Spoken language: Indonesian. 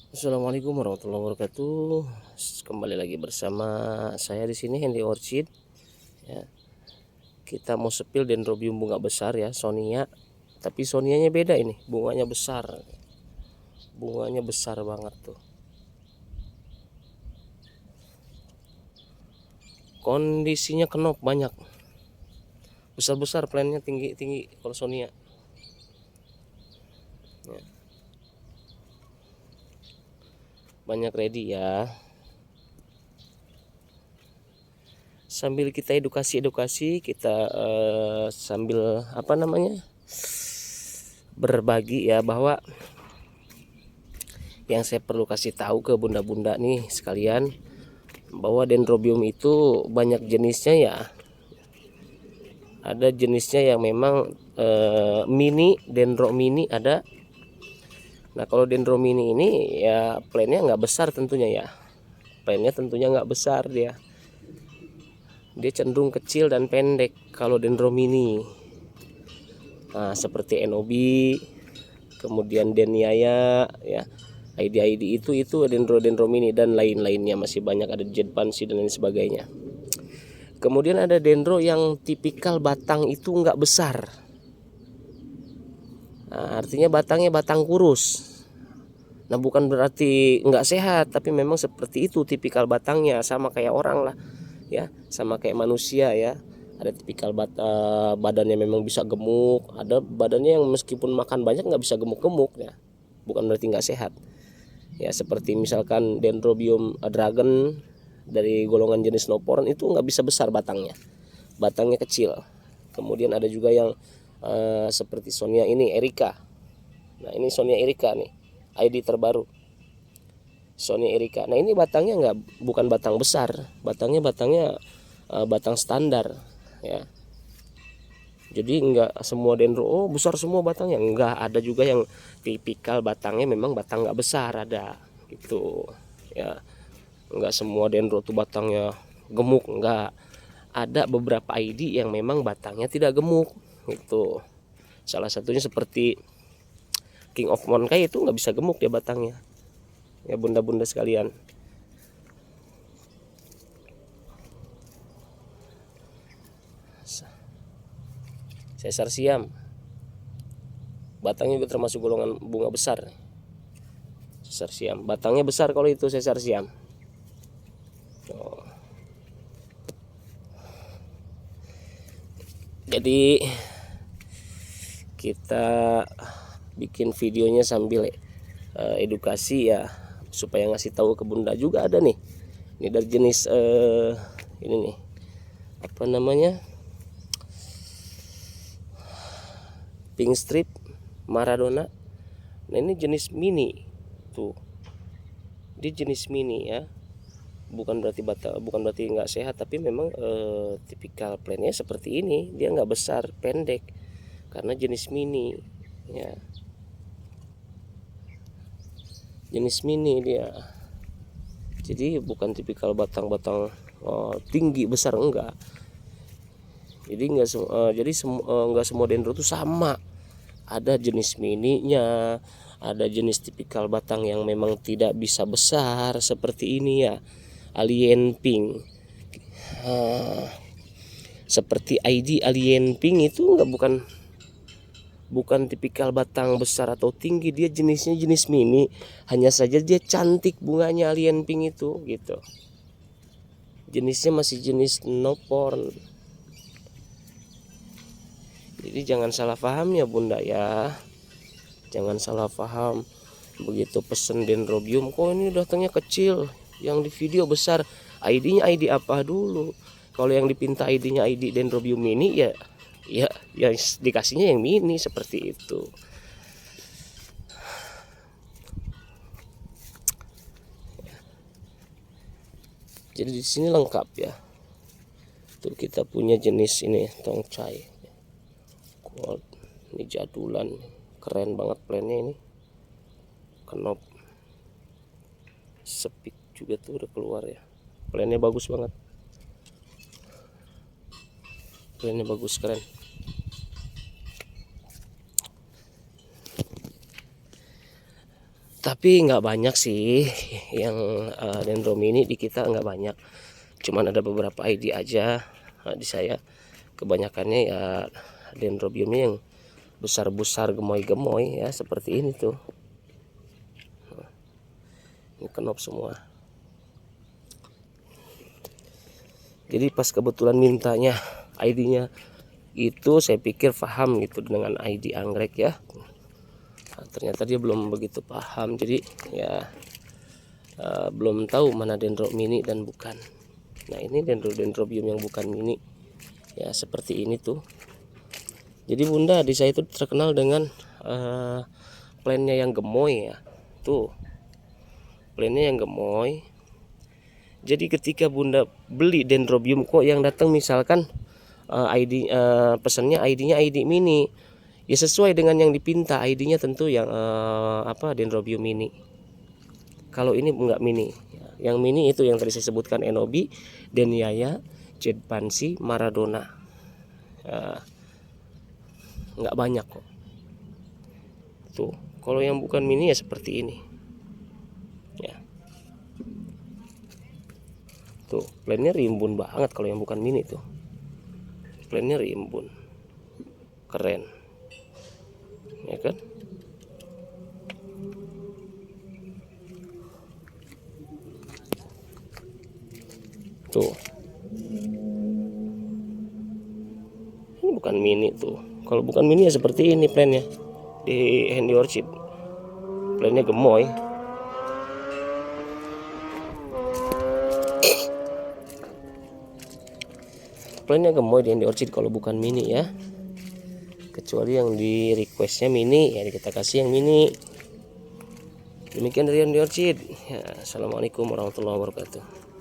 Assalamualaikum warahmatullahi wabarakatuh. Kembali lagi bersama saya di sini Hendy Orchid. Ya, kita mau sepil dendrobium bunga besar ya, Sonia. Tapi Sonianya beda ini, bunganya besar. Bunganya besar banget tuh. Kondisinya kenop banyak. Besar-besar plannya tinggi-tinggi kalau Sonia. Ya, banyak ready ya. Sambil kita edukasi, kita sambil berbagi ya, bahwa yang saya perlu kasih tahu ke bunda-bunda nih sekalian, bahwa dendrobium itu banyak jenisnya ya. Ada jenisnya yang memang mini, dendro mini ada. Nah kalau dendro mini ini ya plannya nggak besar tentunya ya. Plannya tentunya nggak besar dia. Dia cenderung kecil dan pendek kalau dendro mini. Nah seperti NOB, kemudian Deniaya ya. ID itu dendro mini dan lain-lainnya masih banyak, ada Jet Pansy dan lain sebagainya. Kemudian ada dendro yang tipikal batang itu nggak besar. Nah, artinya batangnya batang kurus. Nah bukan berarti nggak sehat, tapi memang seperti itu tipikal batangnya, sama kayak orang lah ya, sama kayak manusia ya. Ada tipikal badannya memang bisa gemuk, ada badannya yang meskipun makan banyak nggak bisa gemuk-gemuk ya. Bukan berarti nggak sehat. Ya seperti misalkan Dendrobium dragon dari golongan jenis Noporon itu nggak bisa besar batangnya kecil. Kemudian ada juga yang seperti Sonia ini Erika. Nah ini Sonia Erika nih, ID terbaru Sonia Erika. Nah ini batangnya bukan batang besar, batangnya batang standar ya. Jadi enggak semua dendro besar semua batangnya, enggak, ada juga yang tipikal batangnya memang batang nggak besar, ada gitu ya. Enggak semua dendro tuh batangnya gemuk, enggak. Ada beberapa ID yang memang batangnya tidak gemuk gitu. Salah satunya seperti King of Monkai, itu nggak bisa gemuk dia batangnya ya bunda-bunda sekalian. Caesar siam batangnya juga termasuk golongan bunga besar. Caesar siam batangnya besar kalau itu Caesar siam. Oh. Jadi kita bikin videonya sambil edukasi ya, supaya ngasih tahu ke bunda juga. Ada nih, ini dari jenis ini nih, apa namanya, pink strip Maradona. Nah ini jenis mini tuh, dia jenis mini ya, bukan berarti nggak sehat, tapi memang tipikal plannya seperti ini, dia nggak besar pendek karena jenis mini ya, jenis mini dia. Jadi bukan tipikal batang-batang tinggi besar, enggak. Jadi enggak semua dendro itu sama. Ada jenis mininya, ada jenis tipikal batang yang memang tidak bisa besar seperti ini ya, alien pink. Seperti ID alien pink itu bukan tipikal batang besar atau tinggi, dia jenisnya jenis mini, hanya saja dia cantik bunganya alien pink itu gitu. Jenisnya masih jenis Noporn. Jadi jangan salah paham ya bunda ya, jangan salah paham. Begitu pesen dendrobium, kok ini datangnya kecil, yang di video besar. ID-nya ID apa dulu? Kalau yang dipinta ID-nya ID dendrobium mini ya yang dikasihnya yang mini seperti itu. Jadi di sini lengkap ya. Tuh kita punya jenis ini tongcai gold, ini jadulan, keren banget plannya ini. Kenop sepik juga tuh udah keluar ya, plannya bagus banget, plannya bagus, keren. Tapi nggak banyak sih yang dendro mini di kita, nggak banyak. Cuman ada beberapa ID aja di saya. Kebanyakannya ya dendrobiumnya yang besar-besar, gemoy-gemoy ya, seperti ini tuh. Ini kenop semua. Jadi pas kebetulan mintanya ID-nya itu, saya pikir paham gitu dengan ID anggrek ya. Nah, ternyata dia belum begitu paham, jadi ya belum tahu mana dendro mini dan bukan. Nah, ini dendrobium yang bukan mini ya, seperti ini tuh. Jadi bunda di saya itu terkenal dengan plannya yang gemoy ya. Tuh, plannya yang gemoy. Jadi ketika bunda beli dendrobium kok yang datang misalkan ID pesannya ID-nya ID mini, ya sesuai dengan yang dipinta. ID-nya tentu yang dendrobium mini. Kalau ini enggak mini. Yang mini itu yang tadi saya sebutkan, Enobi, Deniaya, Jedpansi, Maradona. Enggak banyak kok. Tuh, kalau yang bukan mini ya seperti ini. Ya. Tuh, plannya rimbun banget kalau yang bukan mini tuh. Plannya rimbun. Keren. Ya kan? Tuh. Ini bukan mini tuh. Kalau bukan mini ya seperti ini plannya di Handy Orchid. Plannya gemoy. Plannya gemoy di Handy Orchid kalau bukan mini ya. Kecuali yang di requestnya mini ya, kita kasih yang mini. Demikian dari Handy Orchid ya. Assalamualaikum warahmatullahi wabarakatuh.